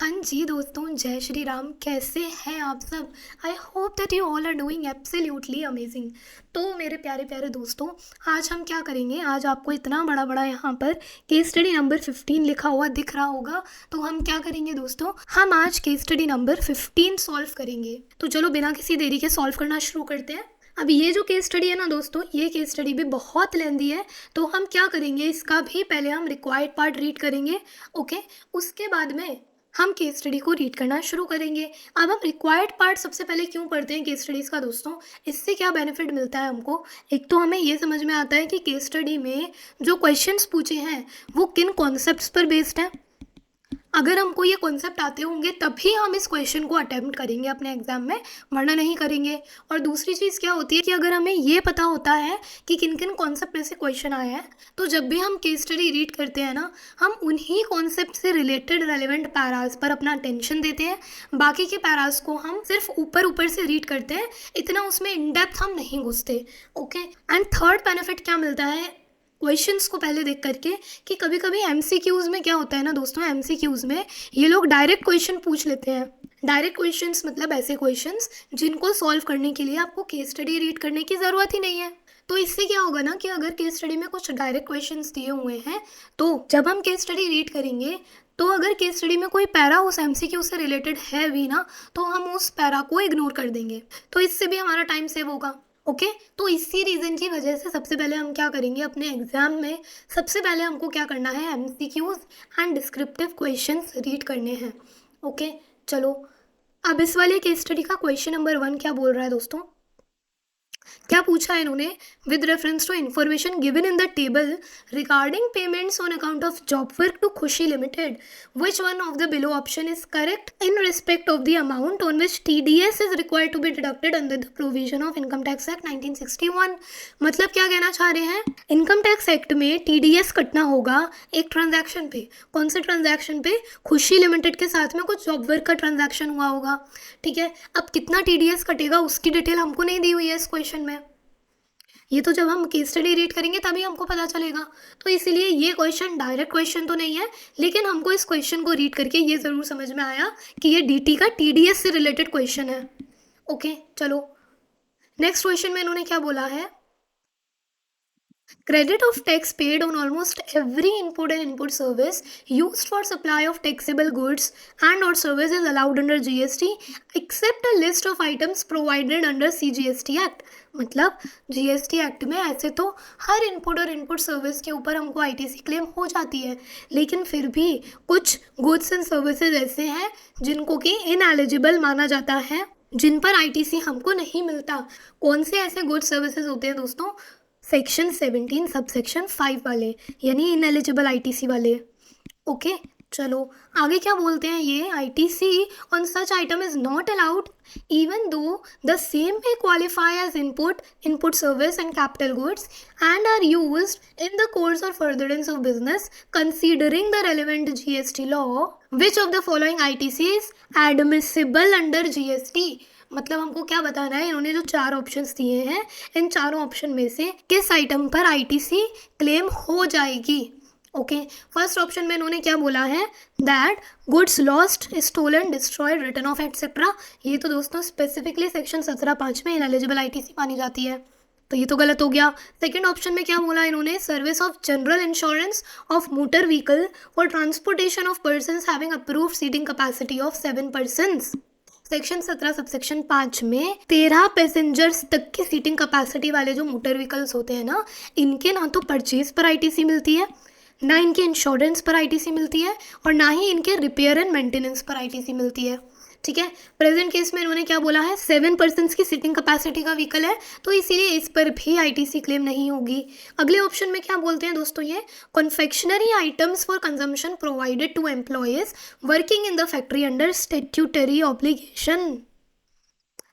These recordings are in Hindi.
हाँ जी दोस्तों, जय श्री राम। कैसे हैं आप सब? I hope that you all are doing absolutely amazing. तो मेरे प्यारे प्यारे दोस्तों, आज हम क्या करेंगे? आज आपको इतना बड़ा बड़ा यहाँ पर केस स्टडी नंबर 15 लिखा हुआ दिख रहा होगा। तो हम क्या करेंगे दोस्तों? हम आज केस स्टडी नंबर 15 सॉल्व करेंगे। तो चलो बिना किसी देरी के सॉल्व करना शुरू करते हैं। अब ये जो केस स्टडी है ना दोस्तों, ये केस स्टडी भी बहुत लेंदी है। तो हम क्या करेंगे, इसका भी पहले हम रिक्वायर्ड पार्ट रीड करेंगे। ओके, उसके बाद में हम केस स्टडी को रीड करना शुरू करेंगे। अब हम रिक्वायर्ड पार्ट सबसे पहले क्यों पढ़ते हैं केस स्टडीज़ का दोस्तों? इससे क्या बेनिफिट मिलता है हमको? एक तो हमें ये समझ में आता है कि केस स्टडी में जो क्वेश्चंस पूछे हैं वो किन कॉन्सेप्ट्स पर बेस्ड हैं। अगर हमको ये कॉन्सेप्ट आते होंगे तभी हम इस क्वेश्चन को अटेम्प्ट करेंगे अपने एग्जाम में, वरना नहीं करेंगे। और दूसरी चीज़ क्या होती है कि अगर हमें ये पता होता है कि किन किन कॉन्सेप्ट में से क्वेश्चन आए हैं, तो जब भी हम केस स्टडी रीड करते हैं ना, हम उन्हीं कॉन्सेप्ट से रिलेटेड रेलिवेंट पैराज पर अपना अटेंशन देते हैं। बाकी के पैराज को हम सिर्फ ऊपर ऊपर से रीड करते हैं, इतना उसमें इन डेप्थ हम नहीं घुसते। ओके, एंड थर्ड बेनिफिट क्या मिलता है क्वेश्चंस को पहले देख करके, कि कभी कभी एमसीक्यूज़ में क्या होता है ना दोस्तों, एमसीक्यूज़ में ये लोग डायरेक्ट क्वेश्चन पूछ लेते हैं। डायरेक्ट क्वेश्चंस मतलब ऐसे क्वेश्चंस जिनको सॉल्व करने के लिए आपको केस स्टडी रीड करने की ज़रूरत ही नहीं है। तो इससे क्या होगा ना कि अगर केस स्टडी में कुछ डायरेक्ट क्वेश्चंस दिए हुए हैं, तो जब हम केस स्टडी रीड करेंगे तो अगर केस स्टडी में कोई पैरा उस एमसीक्यू से रिलेटेड है भी ना, तो हम उस पैरा को इग्नोर कर देंगे। तो इससे भी हमारा टाइम सेव होगा। ओके, तो इसी रीज़न की वजह से सबसे पहले हम क्या करेंगे अपने एग्जाम में, सबसे पहले हमको क्या करना है, MCQs and descriptive questions read करने हैं। ओके, चलो अब इस वाले केस स्टडी का क्वेश्चन नंबर 1 क्या बोल रहा है दोस्तों? क्या पूछा है इन्होंने? With reference to information given in the table regarding payments on account of job work to Khushi limited, which one of the below option is correct in respect of the amount on which TDS is required to be deducted under the provision of income tax act 1961। मतलब क्या कहना चाह रहे हैं? इनकम टैक्स एक्ट में टीडीएस कटना होगा एक ट्रांजैक्शन पे। कौन से ट्रांजैक्शन पे? खुशी लिमिटेड के साथ में कुछ जॉब वर्क का ट्रांजैक्शन हुआ होगा। ठीक है, अब कितना टीडीएस कटेगा उसकी डिटेल हमको नहीं दी हुई है इस क्वेश्चन में। ये तो जब हम केस स्टडी रीड करेंगे तभी हमको पता चलेगा। तो इसीलिए ये क्वेश्चन डायरेक्ट क्वेश्चन तो नहीं है, लेकिन हमको इस क्वेश्चन को रीड करके ये ज़रूर समझ में आया कि ये डीटी का टीडीएस से रिलेटेड क्वेश्चन है। ओके, चलो नेक्स्ट क्वेश्चन में इन्होंने क्या बोला है? Credit of tax paid on almost every input and input service used for supply of taxable goods and or service is allowed under GST except a list of items provided under CGST Act। मतलब जीएसटी एक्ट में ऐसे तो हर इनपुट और इनपुट सर्विस के ऊपर हमको आईटीसी क्लेम हो जाती है, लेकिन फिर भी कुछ गुड्स एंड सर्विसेज ऐसे हैं जिनको कि इनएलिजिबल माना जाता है, जिन पर आईटीसी हमको नहीं मिलता। कौन से ऐसे गुड्स सर्विसेज होते हैं दोस्तों? सेक्शन 17 सबसेक्शन 5 वाले, यानी इनएलिजिबल आईटीसी वाले। ओके, चलो आगे क्या बोलते हैं ये? ITC on such item is not allowed even though the same may qualify as input service and capital goods and are used in the course or furtherance of business considering the relevant GST law, which of the following ITC is admissible under GST. मतलब हमको क्या बताना है? इन्होंने जो 4 ऑप्शंस दिए हैं, इन चारों ऑप्शन में से किस आइटम पर आईटीसी क्लेम हो जाएगी। ओके, फर्स्ट ऑप्शन में इन्होंने क्या बोला है? That goods lost, stolen, destroyed, return of etcetera. ये तो दोस्तों स्पेसिफिकली सेक्शन 17(5) में इनएलिजिबल आईटीसी मानी जाती है, तो ये तो गलत हो गया। सेकंड ऑप्शन में क्या बोला इन्होंने? Service of general insurance of motor vehicle for transportation of persons having approved seating capacity of 7 persons. Section 17 subsection 5 में 13 पैसेंजर्स तक की सीटिंग कैपेसिटी वाले जो मोटर व्हीकल्स होते हैं ना, इनके ना तो परचेज पर आईटीसी मिलती है, ना इनके इंश्योरेंस पर आईटीसी मिलती है, और ना ही इनके रिपेयर एंड मेंटेनेंस पर आईटीसी मिलती है। ठीक है, प्रेजेंट केस में इन्होंने क्या बोला है? 7 पर्सन्स की सीटिंग कैपेसिटी का व्हीकल है, तो इसीलिए इस पर भी आईटीसी क्लेम नहीं होगी। अगले ऑप्शन में क्या बोलते हैं दोस्तों? ये confectionery items for consumption provided to employees working in the factory under statutory obligation.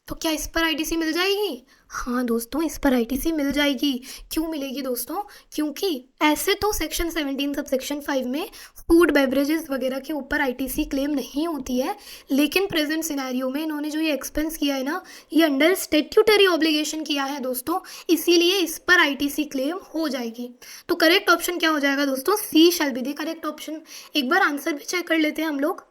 तो क्या इस पर आईटीसी मिल जाएगी? हाँ दोस्तों, इस पर आईटीसी मिल जाएगी। क्यों मिलेगी दोस्तों? क्योंकि ऐसे तो सेक्शन 17 सब सेक्शन 5 में फूड बेवरेजेस वगैरह के ऊपर आईटीसी क्लेम नहीं होती है, लेकिन प्रेजेंट सिनेरियो में इन्होंने जो ये एक्सपेंस किया है ना, ये अंडर स्टैट्यूटरी ऑब्लिगेशन किया है दोस्तों, इसीलिए इस पर आईटीसी क्लेम हो जाएगी। तो करेक्ट ऑप्शन क्या हो जाएगा दोस्तों? C shall be the correct option. एक बार आंसर भी चेक कर लेते हैं हम लोग।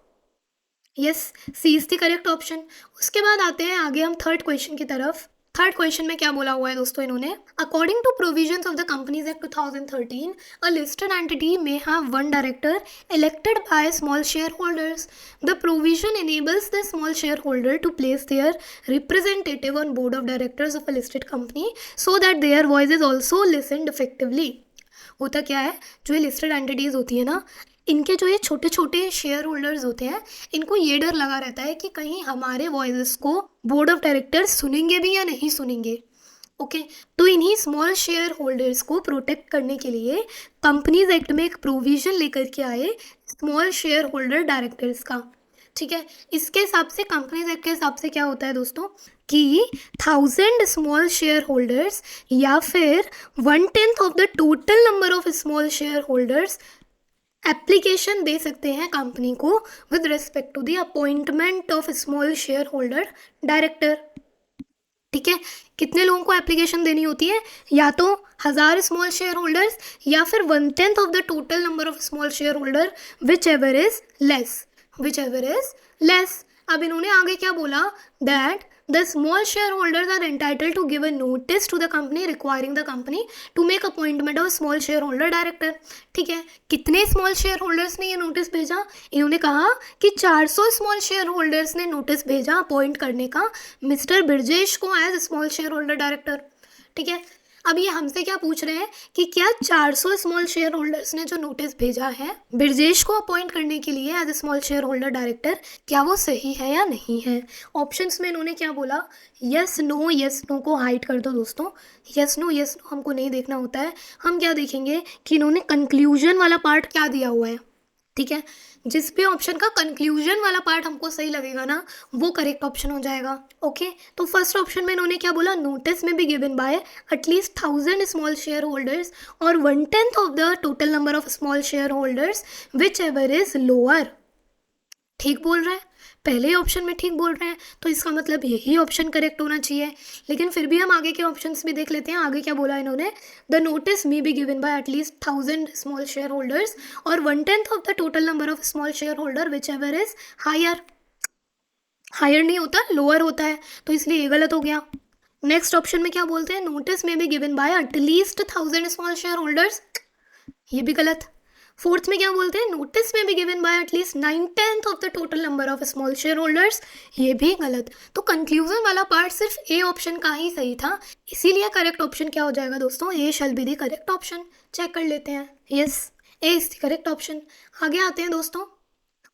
Yes, C is the correct option. उसके बाद आते हैं आगे हम थर्ड क्वेश्चन की तरफ। थर्ड क्वेश्चन में क्या बोला हुआ है दोस्तों इन्होंने, according to provisions of the Companies Act 2013 a listed entity may have one director elected by small share holders. The provision enables the small shareholder to place their representative on board of directors of a listed company so that their voice is also listened effectively। होता क्या है, जो ये लिस्टेड एंटिटीज़ होती है ना, इनके जो ये छोटे छोटे शेयर होल्डर्स होते हैं, इनको ये डर लगा रहता है कि कहीं हमारे वॉइस को बोर्ड ऑफ डायरेक्टर्स सुनेंगे भी या नहीं सुनेंगे। ओके, तो इन्हीं स्मॉल शेयर होल्डर्स को प्रोटेक्ट करने के लिए कंपनीज एक्ट में एक प्रोविज़न लेकर के आए स्मॉल शेयर होल्डर डायरेक्टर्स का। ठीक है, इसके हिसाब से कंपनीज एक्ट के हिसाब से क्या होता है दोस्तों कि 1000 स्मॉल शेयर होल्डर्स या फिर 1/10 of the total number of small share holders application दे सकते हैं कंपनी को with respect to the appointment of small share holder director. ठीक है, कितने लोगों को एप्लीकेशन देनी होती है, या तो 1000 स्मॉल शेयर होल्डर्स या फिर 1/10 of the total number of small share holder which ever is less. अब इन्होंने आगे क्या बोला, that the small share holders are entitled to give a notice to the company requiring the company to make appointment of small share holder director. ठीक है, कितने स्मॉल शेयर होल्डर्स ने ये नोटिस भेजा, इन्होंने कहा कि 400 स्मॉल शेयर होल्डर्स ने नोटिस भेजा अपॉइंट करने का मिस्टर ब्रजेश को as small share holder director. ठीक है, अब ये हमसे क्या पूछ रहे हैं कि क्या 400 स्मॉल शेयर होल्डर्स ने जो नोटिस भेजा है ब्रजेश को अपॉइंट करने के लिए as a small share holder director, क्या वो सही है या नहीं है। ऑप्शंस में इन्होंने क्या बोला, यस नो को हाइड कर दो दोस्तों। यस नो हमको नहीं देखना होता है, हम क्या देखेंगे कि इन्होंने कंक्लूजन वाला पार्ट क्या दिया हुआ है। ठीक है, जिस भी ऑप्शन का कंक्लूजन वाला पार्ट हमको सही लगेगा ना, वो करेक्ट ऑप्शन हो जाएगा। ओके, तो फर्स्ट ऑप्शन में इन्होंने क्या बोला, नोटिस में भी given by at least 1000 small share holders और 1/10 of the total number of small share holders which ever is lower. ठीक बोल रहे हैं, पहले ऑप्शन में ठीक बोल रहे हैं, तो इसका मतलब यही ऑप्शन करेक्ट होना चाहिए। लेकिन फिर भी हम आगे के ऑप्शंस भी देख लेते हैं। आगे क्या बोला इन्होंने, the notice may be given by at least 1000 small share holders और 1/10 of the total number of small share holder which ever is higher नहीं होता, लोअर होता है, तो इसलिए ये गलत हो गया। नेक्स्ट ऑप्शन में क्या बोलते हैं, नोटिस में B given by at least 1000 small share holders, ये भी गलत। फोर्थ में क्या बोलते हैं, नोटिस में भी given by at least 9/10 of the total number of small share holders, ये भी गलत। तो कंक्लूजन वाला पार्ट सिर्फ ए ऑप्शन का ही सही था, इसीलिए करेक्ट ऑप्शन क्या हो जाएगा दोस्तों, A shall be the correct option. Check कर लेते हैं, yes A is the correct option. आगे आते हैं दोस्तों,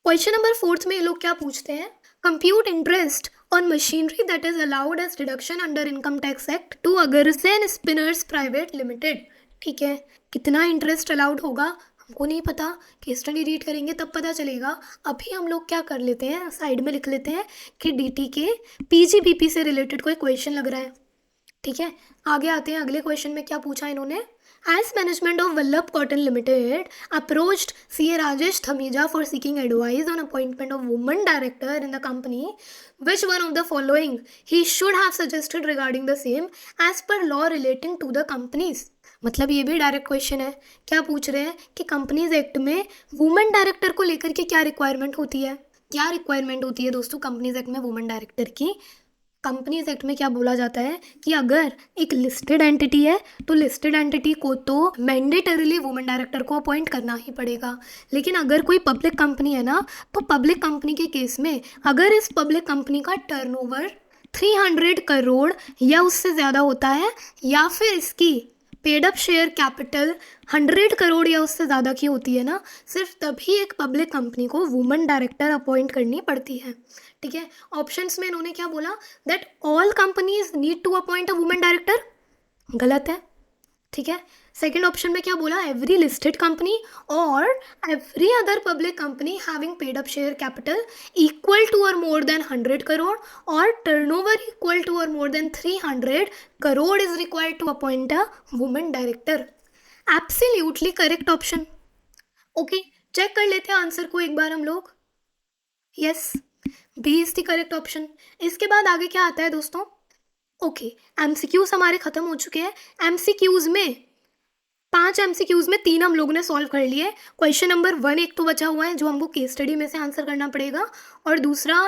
क्वेश्चन नंबर 4 में ये लोग क्या पूछते हैं, compute interest on machinery that is allowed as deduction under income tax act to Agrasen spinners private limited. ठीक है, कितना इंटरेस्ट अलाउड होगा हमको नहीं पता, केस स्टडी रीड करेंगे तब पता चलेगा। अभी हम लोग क्या कर लेते हैं, साइड में लिख लेते हैं कि डीटी के पीजीबीपी से रिलेटेड कोई क्वेश्चन लग रहा है। ठीक है, आगे आते हैं, अगले क्वेश्चन में क्या पूछा इन्होंने, as management of Vallabh cotton limited approached CA Rajesh Thamija for seeking advice on appointment of woman director in the company, which one of the following he should have suggested regarding the same as per law relating to the companies. मतलब ये भी डायरेक्ट क्वेश्चन है, क्या पूछ रहे हैं कि कंपनीज एक्ट में वुमेन डायरेक्टर को लेकर के क्या रिक्वायरमेंट होती है। क्या रिक्वायरमेंट होती है दोस्तों कंपनीज एक्ट में वुमेन डायरेक्टर की। कंपनीज एक्ट में क्या बोला जाता है कि अगर एक लिस्टेड एंटिटी है तो लिस्टेड एंटिटी को तो मैंडेटरीली वुमेन डायरेक्टर को अपॉइंट करना ही पड़ेगा। लेकिन अगर कोई पब्लिक कंपनी है ना, तो पब्लिक कंपनी के केस में अगर इस पब्लिक कंपनी का टर्नओवर 300 करोड़ या उससे ज़्यादा होता है, या फिर इसकी paid up share capital 100 crore या उससे ज़्यादा की होती है ना, सिर्फ तभी एक पब्लिक कंपनी को वुमेन डायरेक्टर अपॉइंट करनी पड़ती है। ठीक है, ऑप्शंस में इन्होंने क्या बोला, that all companies need to appoint a women director, गलत है। ठीक है, सेकेंड ऑप्शन में क्या बोला, एवरी लिस्टेड कंपनी और every other public company having paid up share capital equal to और मोर देन 100 करोड़ और टर्नओवर इक्वल टू और more than 300 crore is required to appoint a women director. Absolutely correct option. Okay, check कर लेते हैं आंसर को एक बार हम लोग। Yes, B is the correct option. इसके बाद आगे क्या आता है दोस्तों, ओके एमसीक्यूज हमारे खत्म हो चुके हैं। एमसीक्यूज में 5 MCQs में 3 हम लोगों ने सॉल्व कर लिए। क्वेश्चन नंबर 1 एक तो बचा हुआ है जो हमको केस स्टडी में से आंसर करना पड़ेगा, और दूसरा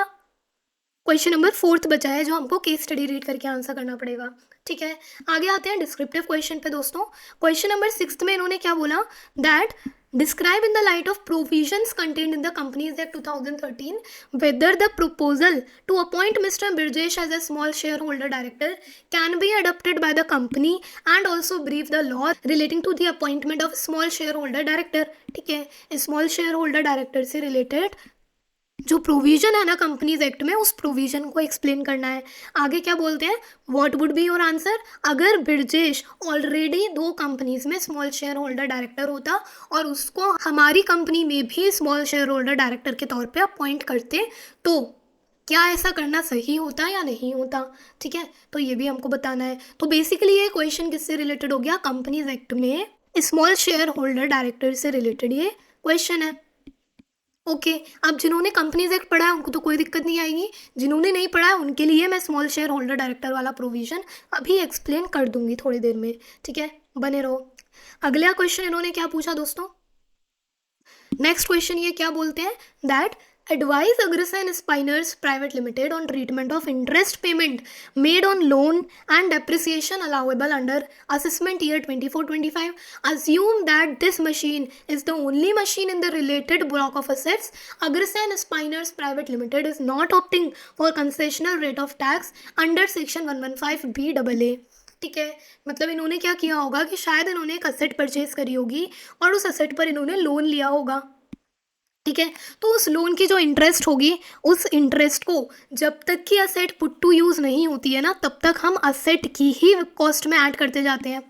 क्वेश्चन नंबर 4 बचा है जो हमको केस स्टडी रीड करके आंसर करना पड़ेगा। ठीक है, आगे आते हैं डिस्क्रिप्टिव क्वेश्चन पे दोस्तों। क्वेश्चन नंबर 6 में इन्होंने क्या बोला, that describe in the light of provisions contained in the Companies Act 2013 whether the proposal to appoint Mr. Birjesh as a small shareholder director can be adopted by the company and also brief the law relating to the appointment of small shareholder director। ठीक है, स्मॉल शेयर होल्डर डायरेक्टर से रिलेटेड जो प्रोविजन है ना कंपनीज एक्ट में, उस प्रोविजन को एक्सप्लेन करना है। आगे क्या बोलते हैं, what would be your answer, अगर ब्रिजेश ऑलरेडी 2 कंपनीज में स्मॉल शेयर होल्डर डायरेक्टर होता और उसको हमारी कंपनी में भी स्मॉल शेयर होल्डर डायरेक्टर के तौर पे अपॉइंट करते, तो क्या ऐसा करना सही होता या नहीं होता। ठीक है, तो ये भी हमको बताना है। तो बेसिकली ये क्वेश्चन किससे रिलेटेड हो गया, कंपनीज एक्ट में स्मॉल शेयर होल्डर डायरेक्टर से रिलेटेड ये क्वेश्चन है। ओके, अब जिन्होंने कंपनीज एक्ट पढ़ा है उनको तो कोई दिक्कत नहीं आएगी, जिन्होंने नहीं पढ़ा है उनके लिए मैं स्मॉल शेयर होल्डर डायरेक्टर वाला प्रोविजन अभी एक्सप्लेन कर दूंगी थोड़ी देर में। ठीक है, बने रहो। अगला क्वेश्चन इन्होंने क्या पूछा दोस्तों, नेक्स्ट क्वेश्चन ये क्या बोलते हैं, that advise Agrasen Spiners Private Limited on treatment of interest payment made on loan and depreciation allowable under assessment year 24-25. Assume that this machine is the only machine in the related block of assets. Agrasen Spiners Private Limited is not opting for concessional rate of tax under section 115BAA। ठीक है, मतलब इन्होंने क्या किया होगा कि शायद इन्होंने एक असेट परचेज करी होगी और उस असेट पर इन्होंने लोन लिया होगा। ठीक है, तो उस लोन की जो इंटरेस्ट होगी, उस इंटरेस्ट को जब तक कि असेट पुट टू यूज़ नहीं होती है ना, तब तक हम असेट की ही कॉस्ट में ऐड करते जाते हैं।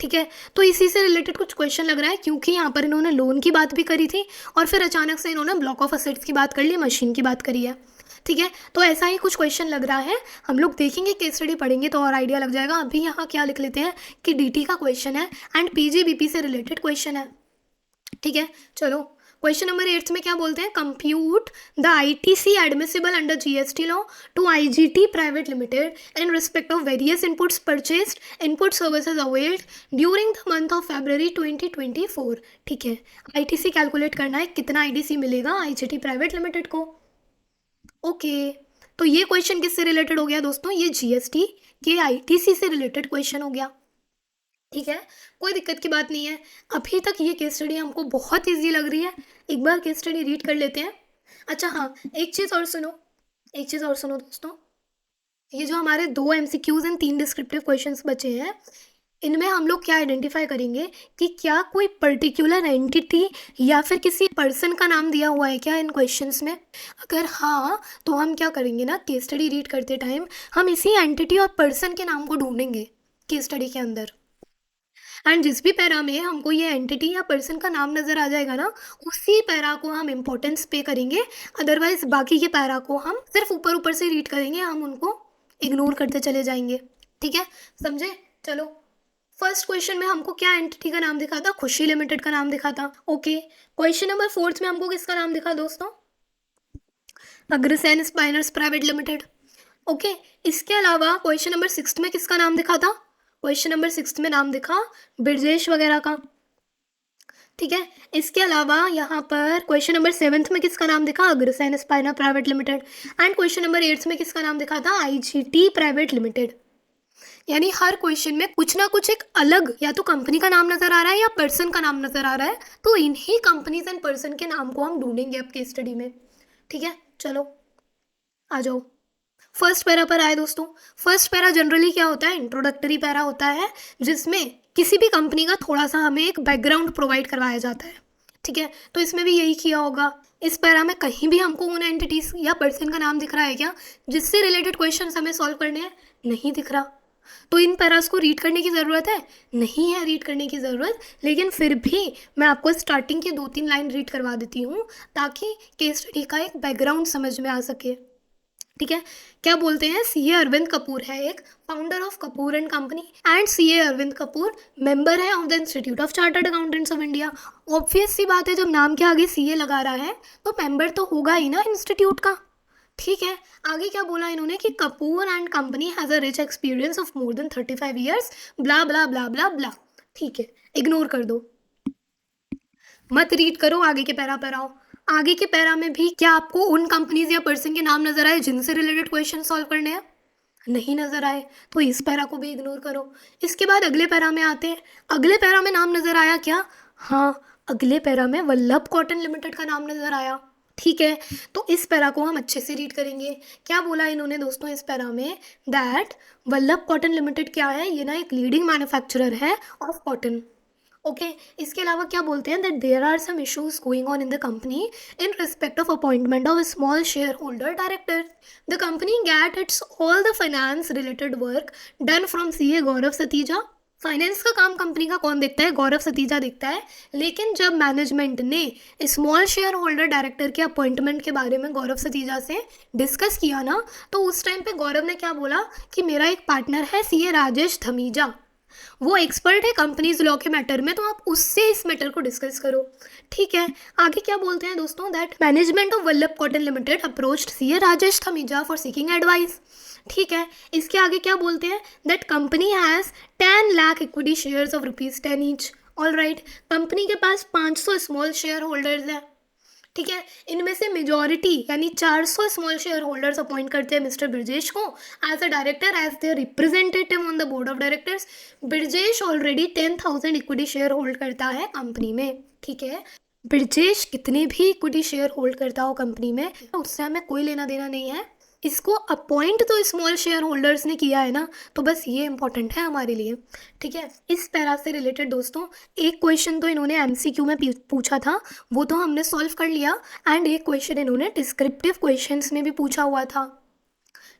ठीक है, तो इसी से रिलेटेड कुछ क्वेश्चन लग रहा है, क्योंकि यहाँ पर इन्होंने लोन की बात भी करी थी और फिर अचानक से इन्होंने ब्लॉक ऑफ असेट्स की बात कर ली, मशीन की बात करी है। ठीक है, तो ऐसा ही कुछ क्वेश्चन लग रहा है, हम लोग देखेंगे केस स्टडी पढ़ेंगे तो और आइडिया लग जाएगा। अभी यहाँ क्या लिख लेते हैं कि डीटी का क्वेश्चन है एंड पीजीबीपी से रिलेटेड क्वेश्चन है। ठीक है, चलो क्वेश्चन नंबर 8 में क्या बोलते हैं, compute the ITC admissible under GST law to IGT private limited in respect of various inputs purchased, input services availed during the month of February 2024। ठीक है, आईटीसी कैलकुलेट करना है, कितना आईटीसी मिलेगा आईजीटी प्राइवेट लिमिटेड को। ओके, तो ये क्वेश्चन किससे रिलेटेड हो गया दोस्तों, ये जीएसटी के आईटीसी से रिलेटेड क्वेश्चन हो गया। ठीक है, कोई दिक्कत की बात नहीं है। अभी तक ये केस स्टडी हमको बहुत इजी लग रही है, एक बार केस स्टडी रीड कर लेते हैं। अच्छा हाँ, एक चीज़ और सुनो दोस्तों, ये जो हमारे 2 MCQs एंड 3 डिस्क्रिप्टिव क्वेश्चंस बचे हैं, इनमें हम लोग क्या आइडेंटिफाई करेंगे कि क्या कोई पर्टिकुलर एंटिटी या फिर किसी पर्सन का नाम दिया हुआ है क्या इन क्वेश्चंस में। अगर हाँ, तो हम क्या करेंगे ना, केस स्टडी रीड करते टाइम हम इसी एंटिटी और पर्सन के नाम को ढूंढेंगे केस स्टडी के अंदर, एंड जिस भी पैरा में हमको ये एंटिटी या पर्सन का नाम नज़र आ जाएगा ना, उसी पैरा को हम इम्पोर्टेंस पे करेंगे। अदरवाइज बाकी के पैरा को हम सिर्फ ऊपर ऊपर से रीड करेंगे, हम उनको इग्नोर करते चले जाएंगे। ठीक है, समझे। चलो, फर्स्ट क्वेश्चन में हमको क्या एंटिटी का नाम दिखा था, खुशी लिमिटेड का नाम दिखा था। ओके, क्वेश्चन नंबर 4 में हमको किसका नाम दिखा दोस्तों, Agrasen spinners private limited. Okay, इसके अलावा क्वेश्चन नंबर 6 में किसका नाम दिखा था, क्वेश्चन नंबर 6 में नाम दिखा ब्रिजेश वगैरह का। ठीक है, इसके अलावा यहाँ पर क्वेश्चन नंबर 7 में किसका नाम दिखा, Agrasen spinner private limited, and question number 8 में किसका नाम दिखा था, आईजीटी प्राइवेट लिमिटेड। यानी हर क्वेश्चन में कुछ ना कुछ एक अलग या तो कंपनी का नाम नजर आ रहा है या पर्सन का नाम नजर आ रहा है, तो इन्हीं कंपनीज एंड पर्सन के नाम को हम ढूंढेंगे अब केस स्टडी में। ठीक है, चलो आ जाओ, फर्स्ट पैरा पर आए दोस्तों। फर्स्ट पैरा जनरली क्या होता है, इंट्रोडक्टरी पैरा होता है, जिसमें किसी भी कंपनी का थोड़ा सा हमें एक बैकग्राउंड प्रोवाइड करवाया जाता है। ठीक है, तो इसमें भी यही किया होगा। इस पैरा में कहीं भी हमको उन एंटिटीज या पर्सन का नाम दिख रहा है क्या जिससे रिलेटेड क्वेश्चन हमें सॉल्व करने हैं, नहीं दिख रहा। तो इन पैरास को रीड करने की ज़रूरत है, नहीं है रीड करने की ज़रूरत, लेकिन फिर भी मैं आपको स्टार्टिंग की 2-3 लाइन रीड करवा देती हूँ ताकि केस स्टडी का एक बैकग्राउंड समझ में आ सके। ठीक है, क्या बोलते हैं, सीए अरविंद कपूर है एक founder of Kapoor and company, and CA Arvind Kapoor member है of the institute of chartered accountants of India. Obvious सी बात है, जब नाम के आगे सीए लगा रहा है तो मेंबर तो होगा ही ना इंस्टीट्यूट का। ठीक है, आगे क्या बोला इन्होंने कि Kapoor and company has a rich experience of more than 35 years, blah blah blah blah blah. ठीक है, इग्नोर कर दो, मत रीड करो, आगे के पैरा पर आओ। आगे के पैरा में भी क्या आपको उन कंपनीज या पर्सन के नाम नजर आए जिनसे रिलेटेड क्वेश्चन सॉल्व करने हैं? नहीं नजर आए, तो इस पैरा को भी इग्नोर करो। इसके बाद अगले पैरा में आते हैं। अगले पैरा में नाम नजर आया क्या? हाँ, अगले पैरा में वल्लभ कॉटन लिमिटेड का नाम नजर आया। ठीक है, तो इस पैरा को हम अच्छे से रीड करेंगे। क्या बोला इन्होंने दोस्तों इस पैरा में? दैट वल्लभ कॉटन लिमिटेड क्या है? ये ना एक लीडिंग मैन्युफैक्चरर है ऑफ कॉटन। ओके, इसके अलावा क्या बोलते हैं? That there are some issues going on in the company in respect of appointment of small share holder director. The company get its all the finance related work done from CA Gaurav Satija. Finance का काम कंपनी का कौन देखता है? गौरव सतीजा देखता है। लेकिन जब मैनेजमेंट ने स्मॉल शेयर होल्डर डायरेक्टर के अपॉइंटमेंट के बारे में गौरव सतीजा से डिस्कस किया ना, तो उस टाइम पे गौरव ने क्या बोला कि मेरा एक पार्टनर है सीए राजेश धमीजा, वो एक्सपर्ट है कंपनीज लॉ के मैटर में, तो आप उससे इस मैटर को डिस्कस करो। ठीक है, आगे क्या बोलते हैं दोस्तों? That management of Vallabh cotton limited approached CA Rajesh Dhamija for seeking advice. ठीक है, इसके आगे क्या बोलते हैं? That company has 10 lakh equity shares of ₹10 each. All right, company के पास 500 स्मॉल शेयर होल्डर्स हैं। ठीक है, इनमें से मेजॉरिटी यानी 400 स्मॉल शेयर होल्डर्स अपॉइंट करते हैं मिस्टर ब्रजेश को as a director, as their representative on the board of directors. Brajesh already 10,000 equity share hold करता है कंपनी में। ठीक है, ब्रजेश कितने भी इक्विटी शेयर होल्ड करता हो कंपनी में, उससे हमें कोई लेना देना नहीं है। इसको अपॉइंट तो स्मॉल शेयर होल्डर्स ने किया है ना, तो बस ये इंपॉर्टेंट है हमारे लिए। ठीक है, इस पैरा से रिलेटेड दोस्तों एक क्वेश्चन तो इन्होंने एमसीक्यू में पूछा था, वो तो हमने सॉल्व कर लिया, एंड एक क्वेश्चन इन्होंने डिस्क्रिप्टिव क्वेश्चंस में भी पूछा हुआ था।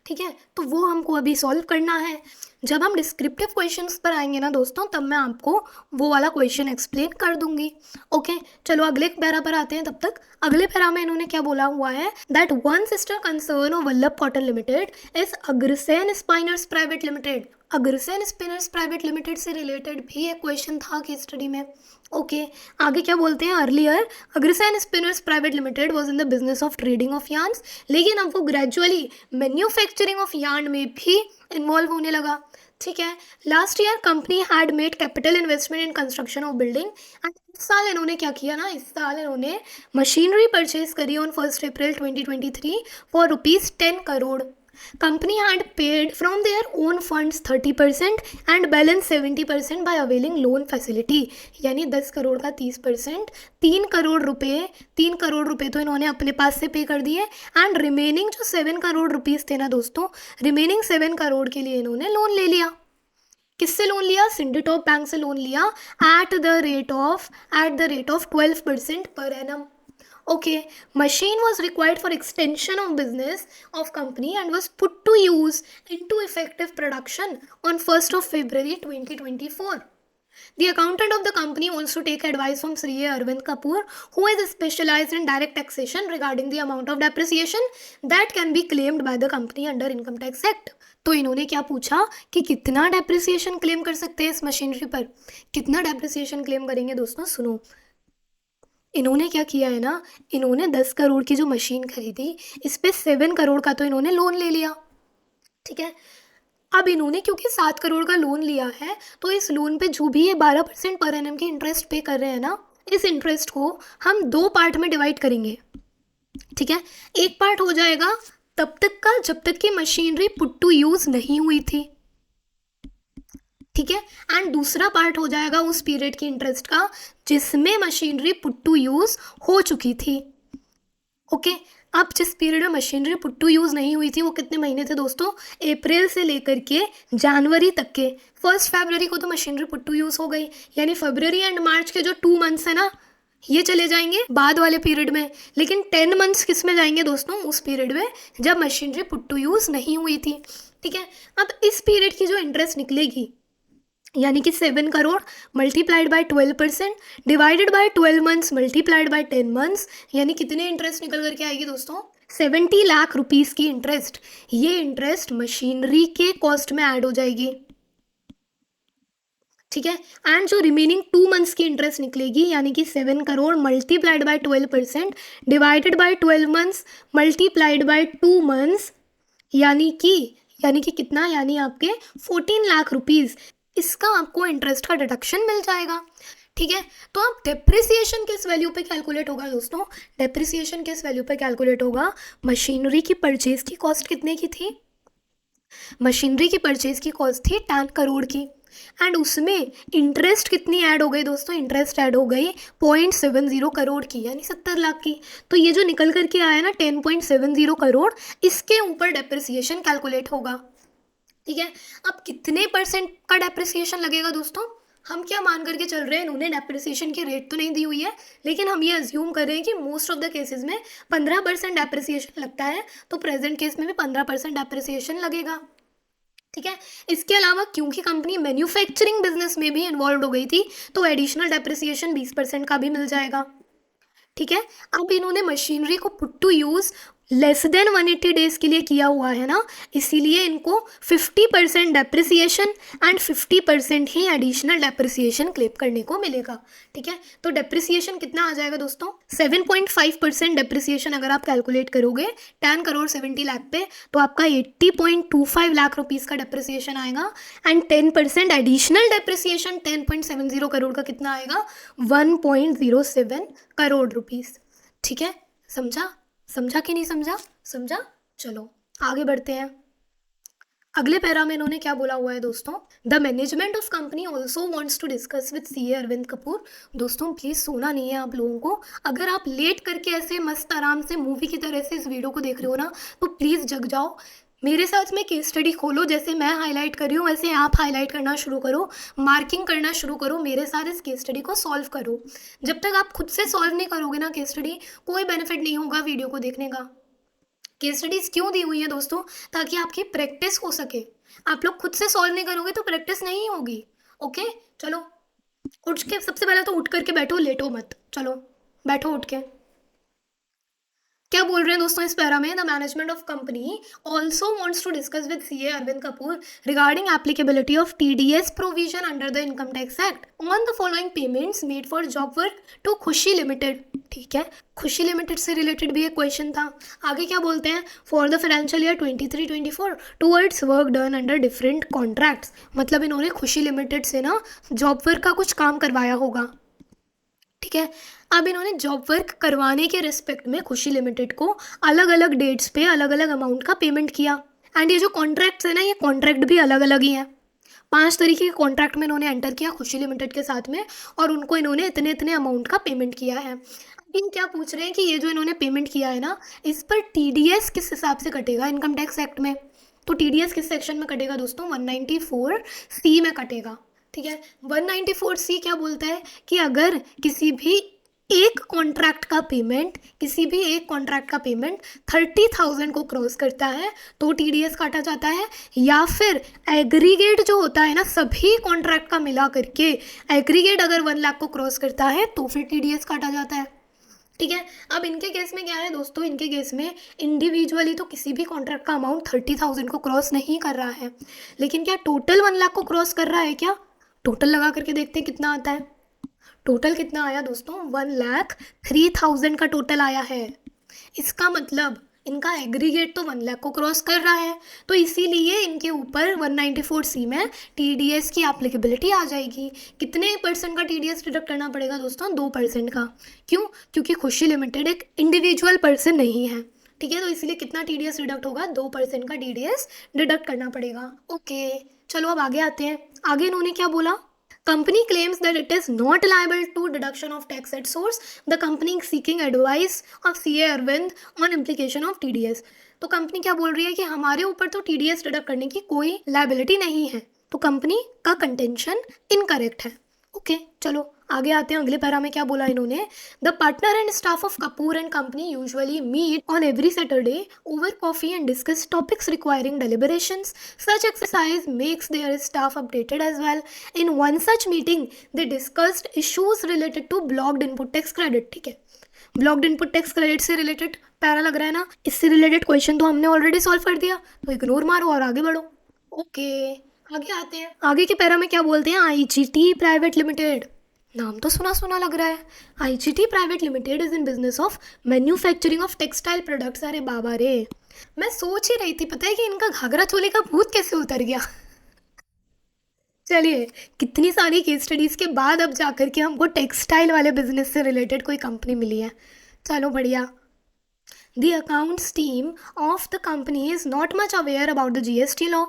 ठीक है, तो वो हमको अभी सॉल्व करना है। जब हम डिस्क्रिप्टिव क्वेश्चंस पर आएंगे ना दोस्तों, तब मैं आपको वो वाला क्वेश्चन एक्सप्लेन कर दूंगी। ओके, चलो अगले पैरा पर आते हैं। तब तक अगले पैरा में इन्होंने क्या बोला हुआ है? That one sister concern of Vallabh cotton limited is Agrasen spinners private limited. Agrasen spinners private limited से रिलेटेड भी एक क्वेश्चन था केस स्टडी में। ओके, आगे क्या बोलते हैं? Earlier Agrasen spinners private limited was in the business of trading of yarns, लेकिन अब वो ग्रेजुअली मैन्युफैक्चरिंग ऑफ यार्न में भी इन्वॉल्व होने लगा। ठीक है, last year company had made capital investment in construction of building, and इस साल इन्होंने क्या किया ना, इस साल इन्होंने मशीनरी परचेज करी on 1 April 2023 for ₹10 crore. Company had paid from their own funds 30% and balance 70% by availing loan facility, यानी 10 करोड़ का 30%, 3 करोड़ रुपए तो इन्होंने अपने पास से पे कर दिए, एंड रिमेनिंग जो 7 करोड़ रुपीज़ थे ना दोस्तों, रिमेनिंग 7 करोड़ के लिए इन्होंने लोन ले लिया। किससे लोन लिया? सिंडिटॉप बैंक से लोन लिया at the rate of 12% per annum. Okay, machine was required for extension of business of company and was put to use into effective production on 1st of February 2024. The accountant of the company wants to take advice from Sri Arvind Kapoor, who is specialized in direct taxation regarding the amount of depreciation that can be claimed by the company under Income Tax Act. तो इन्होंने क्या पूछा कि कितना डेप्रिसिएशन क्लेम कर सकते हैं इस मशीनरी पर? कितना डेप्रिसिएशन क्लेम करेंगे दोस्तों? सुनो, इन्होंने क्या किया है ना, इन्होंने 10 करोड़ की जो मशीन खरीदी, इस पे 7 करोड़ का तो इन्होंने लोन ले लिया। ठीक है, अब इन्होंने क्योंकि 7 करोड़ का लोन लिया है, तो इस लोन पे जो भी ये 12% पर एनम की इंटरेस्ट पे कर रहे हैं ना, इस इंटरेस्ट को हम 2 पार्ट में डिवाइड करेंगे। ठीक है, एक पार्ट हो जाएगा तब तक का जब तक कि मशीनरी पुट टू यूज़ नहीं हुई थी। ठीक है, एंड दूसरा पार्ट हो जाएगा उस पीरियड की इंटरेस्ट का जिसमें मशीनरी पुट टू यूज़ हो चुकी थी। ओके, अब जिस पीरियड में मशीनरी पुट टू यूज़ नहीं हुई थी वो कितने महीने थे दोस्तों? अप्रैल से लेकर के जनवरी तक के। 1 फरवरी को तो मशीनरी पुट टू यूज़ हो गई, यानी फरवरी एंड मार्च के जो 2 मंथ्स है ना, ये चले जाएंगे बाद वाले पीरियड में। लेकिन 10 मंथ्स किस में जाएंगे दोस्तों? उस पीरियड में जब मशीनरी पुट टू यूज़ नहीं हुई थी। ठीक है, अब इस पीरियड की जो इंटरेस्ट निकलेगी, यानी कि 7 crore multiplied by 12% divided by 12 months multiplied by 10 months, यानी कितने इंटरेस्ट निकल करके आएगी दोस्तों? 70 लाख रुपीज़ की इंटरेस्ट। ये इंटरेस्ट मशीनरी के कॉस्ट में ऐड हो जाएगी। ठीक है, एंड जो रिमेनिंग 2 मंथ्स की इंटरेस्ट निकलेगी, यानी कि 7 crore multiplied by 12% divided by 12 months multiplied by 2 months, यानी कि कितना? यानी आपके 14 लाख रुपीज़। इसका आपको इंटरेस्ट का डिडक्शन मिल जाएगा। ठीक है, तो अब डेप्रिसिएशन किस वैल्यू पे कैलकुलेट होगा दोस्तों? डेप्रिसिएशन किस वैल्यू पे कैलकुलेट होगा? मशीनरी की परचेज की कॉस्ट कितने की थी? मशीनरी की परचेज की कॉस्ट थी 10 करोड़ की, एंड उसमें इंटरेस्ट कितनी ऐड हो गई दोस्तों? इंटरेस्ट ऐड हो गई 0.70 करोड़ की, यानी 70 लाख की। तो ये जो निकल करके आया ना 10.70 करोड़, इसके ऊपर डेप्रिसिएशन कैलकुलेट होगा। ठीक है, अब कितने परसेंट का डेप्रिसिएशन लगेगा दोस्तों? हम क्या मान करके चल रहे हैं, इन्होंने डेप्रिसिएशन की रेट तो नहीं दी हुई है, लेकिन हम ये अज्यूम कर रहे हैं कि मोस्ट ऑफ द केसेस में 15% डेप्रिसिएशन लगता है, तो प्रेजेंट केस में भी 15% डेप्रिसिएशन लगेगा। ठीक है, इसके अलावा क्योंकि कंपनी मैन्युफैक्चरिंग बिजनेस में भी इन्वॉल्व हो गई थी, तो एडिशनल डेप्रिसिएशन 20% का भी मिल जाएगा। ठीक है, अब इन्होंने मशीनरी को put to use less than 180 days के लिए किया हुआ है ना, इसीलिए इनको 50% डेप्रिसिएशन एंड 50% ही एडिशनल डेप्रिसिएशन क्लेम करने को मिलेगा। ठीक है, तो डेप्रिसिएशन कितना आ जाएगा दोस्तों? 7.5% डेप्रिसिएशन अगर आप कैलकुलेट करोगे 10 करोड़ 70 लाख पे, तो आपका 80.25 लाख रुपीज़ का डेप्रिसिएशन आएगा, एंड 10% एडिशनल डेप्रिसिएशन 10.70 करोड़ का कितना आएगा? 1.07 करोड़ रुपीज़। ठीक है, समझा? समझा कि नहीं समझा? समझा। चलो आगे बढ़ते हैं। अगले पैरा में इन्होंने क्या बोला हुआ है दोस्तों? The management of company also wants to discuss with CA Arvind Kapoor. दोस्तों प्लीज़ सोना नहीं है आप लोगों को। अगर आप लेट करके ऐसे मस्त आराम से मूवी की तरह से इस वीडियो को देख रहे हो ना, तो प्लीज़ जग जाओ, मेरे साथ में केस स्टडी खोलो, जैसे मैं हाईलाइट कर रही हूँ वैसे आप हाईलाइट करना शुरू करो, मार्किंग करना शुरू करो, मेरे साथ इस केस स्टडी को सॉल्व करो। जब तक आप खुद से सॉल्व नहीं करोगे ना केस स्टडी, कोई बेनिफिट नहीं होगा वीडियो को देखने का। केस स्टडीज़ क्यों दी हुई है दोस्तों? ताकि आपकी प्रैक्टिस हो सके। आप लोग खुद से सॉल्व नहीं करोगे तो प्रैक्टिस नहीं होगी। ओके, चलो उठ के सबसे पहले तो उठ करके बैठो, लेटो मत, चलो बैठो उठ के। क्या बोल रहे हैं दोस्तों इस पैरा में? The management of company also wants to discuss with CA Arvind Kapoor regarding applicability of TDS provision under the income tax act on the following payments made for job work to Khushi limited. ठीक है, खुशी लिमिटेड से रिलेटेड भी एक क्वेश्चन था। आगे क्या बोलते हैं? For the financial year 23-24 towards work done under different contracts. मतलब इन्होंने खुशी लिमिटेड से ना जॉब वर्क का कुछ काम करवाया होगा। ठीक है, अब इन्होंने जॉब वर्क करवाने के रिस्पेक्ट में खुशी लिमिटेड को अलग अलग डेट्स पे अलग अलग अमाउंट का पेमेंट किया, एंड ये जो कॉन्ट्रैक्ट्स है ना, ये कॉन्ट्रैक्ट भी अलग अलग ही हैं। 5 तरीके के कॉन्ट्रैक्ट में इन्होंने एंटर किया खुशी लिमिटेड के साथ में, और उनको इन्होंने इतने इतने अमाउंट का पेमेंट किया है। इन क्या पूछ रहे हैं कि ये जो इन्होंने पेमेंट किया है ना, इस पर टीडीएस किस हिसाब से कटेगा इनकम टैक्स एक्ट में? तो टीडीएस किस सेक्शन में कटेगा दोस्तों? 194C में कटेगा। ठीक है, 194C क्या बोलता है कि अगर किसी भी एक कॉन्ट्रैक्ट का पेमेंट 30,000 को क्रॉस करता है तो टीडीएस काटा जाता है, या फिर एग्रीगेट जो होता है ना सभी कॉन्ट्रैक्ट का मिला करके, एग्रीगेट अगर 1 लाख को क्रॉस करता है तो फिर टीडीएस काटा जाता है। ठीक है, अब इनके केस में क्या है दोस्तों? इनके केस में इंडिविजुअली तो किसी भी कॉन्ट्रैक्ट का अमाउंट 30,000 को क्रॉस नहीं कर रहा है, लेकिन क्या टोटल 1 लाख को क्रॉस कर रहा है क्या? टोटल लगा करके देखते हैं कितना आता है। टोटल कितना आया दोस्तों? 1,03,000 का टोटल आया है। इसका मतलब इनका एग्रीगेट तो 1 लाख को क्रॉस कर रहा है, तो इसीलिए इनके ऊपर 194C में टीडीएस की एप्लीकेबिलिटी आ जाएगी। कितने परसेंट का टीडीएस डिडक्ट करना पड़ेगा दोस्तों? 2% का। क्यों? क्योंकि खुशी लिमिटेड एक इंडिविजुअल पर्सन नहीं है। ठीक है, तो इसलिए कितना टीडीएस डिडक्ट होगा? 2% का टीडीएस डिडक्ट करना पड़ेगा। ओके, चलो अब आगे आते हैं। आगे इन्होंने क्या बोला? Company claims that it is not liable to deduction of tax at source. The company is seeking advice of CA Arvind on implication of TDS. तो कंपनी क्या बोल रही है कि हमारे ऊपर तो TDS डिडक्ट करने की कोई लाइबिलिटी नहीं है, तो कंपनी का कंटेंशन इनकरेक्ट है। ओके, चलो आगे आते हैं। अगले पैरा में क्या बोला इन्होंने? The partner and staff of Kapoor and company usually meet on every Saturday over coffee and discuss topics requiring deliberations. Such exercise makes their staff updated as well. In one such meeting, they discussed issues related to blocked input tax credit. ठीक है, ब्लॉक्ड इनपुट टैक्स क्रेडिट से रिलेटेड पैरा लग रहा है ना, इससे रिलेटेड क्वेश्चन तो हमने ऑलरेडी सॉल्व कर दिया, तो इग्नोर मारो और आगे बढ़ो। ओके, आगे आते हैं। आगे के पैरा में क्या बोलते हैं? IGT private limited. नाम तो सुना सुना लग रहा है। IGT private limited is in business of manufacturing of textile products. अरे बाबा रे, मैं सोच ही रही थी पता है कि इनका घाघरा चोली का भूत कैसे उतर गया। चलिए, कितनी सारी केस स्टडीज़ के बाद अब जाकर के हमको टेक्सटाइल वाले बिजनेस से रिलेटेड कोई कंपनी मिली है। चलो बढ़िया। The accounts team of the company is not much aware about the GST law.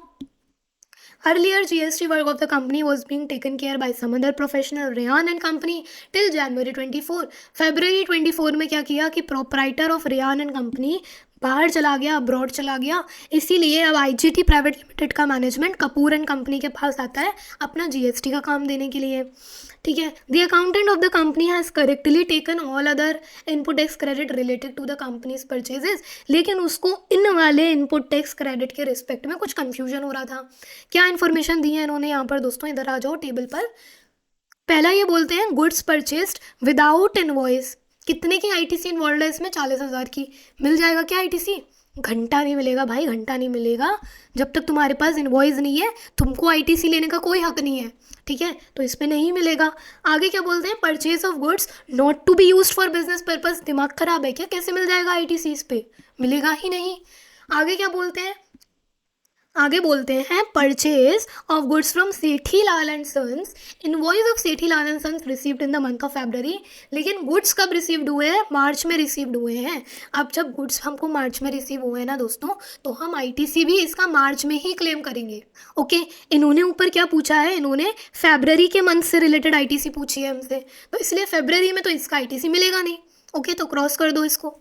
Earlier, GST work of the company was being taken care by some other professional, Rayan and Company, till January 24. February 24 में क्या किया कि proprietor of Rayan and Company बाहर चला गया, अब्रॉड चला गया, इसीलिए अब IGT प्राइवेट लिमिटेड का मैनेजमेंट कपूर एंड कंपनी के पास आता है अपना GST का काम देने के लिए। ठीक है। The accountant of the company has correctly taken all other input tax credit related to the companies purchases, लेकिन उसको इन वाले इनपुट टैक्स क्रेडिट के रिस्पेक्ट में कुछ कन्फ्यूजन हो रहा था। क्या इन्फॉर्मेशन दी है इन्होंने यहाँ पर दोस्तों, इधर आ जाओ टेबल पर। पहला ये बोलते हैं गुड्स परचेस्ड विदाउट इनवॉइस, कितने की ITC इन्वॉल्व है इसमें, 40,000 की। मिल जाएगा क्या ITC? घंटा नहीं मिलेगा भाई, घंटा नहीं मिलेगा। जब तक तुम्हारे पास इनवॉइस नहीं है तुमको ITC लेने का कोई हक नहीं है। ठीक है, तो इस पे नहीं मिलेगा। आगे क्या बोलते हैं, purchase of goods not to be used for business purpose. दिमाग खराब है क्या, कैसे मिल जाएगा ITC इस पे, मिलेगा ही नहीं। आगे क्या बोलते हैं, आगे बोलते हैं purchase of goods from Sethi Lal and sons, invoice of Sethi Lal and sons received in the month of February. लेकिन गुड्स कब रिसीव्ड हुए हैं, मार्च में रिसीव्ड हुए हैं। अब जब गुड्स हमको मार्च में रिसीव हुए हैं ना दोस्तों, तो हम ITC भी इसका मार्च में ही क्लेम करेंगे। ओके, इन्होंने ऊपर क्या पूछा है, इन्होंने फेब्रवरी के मंथ से रिलेटेड ITC पूछी है हमसे, तो इसलिए फेब्रवरी में तो इसका ITC मिलेगा नहीं। ओके, तो क्रॉस कर दो इसको।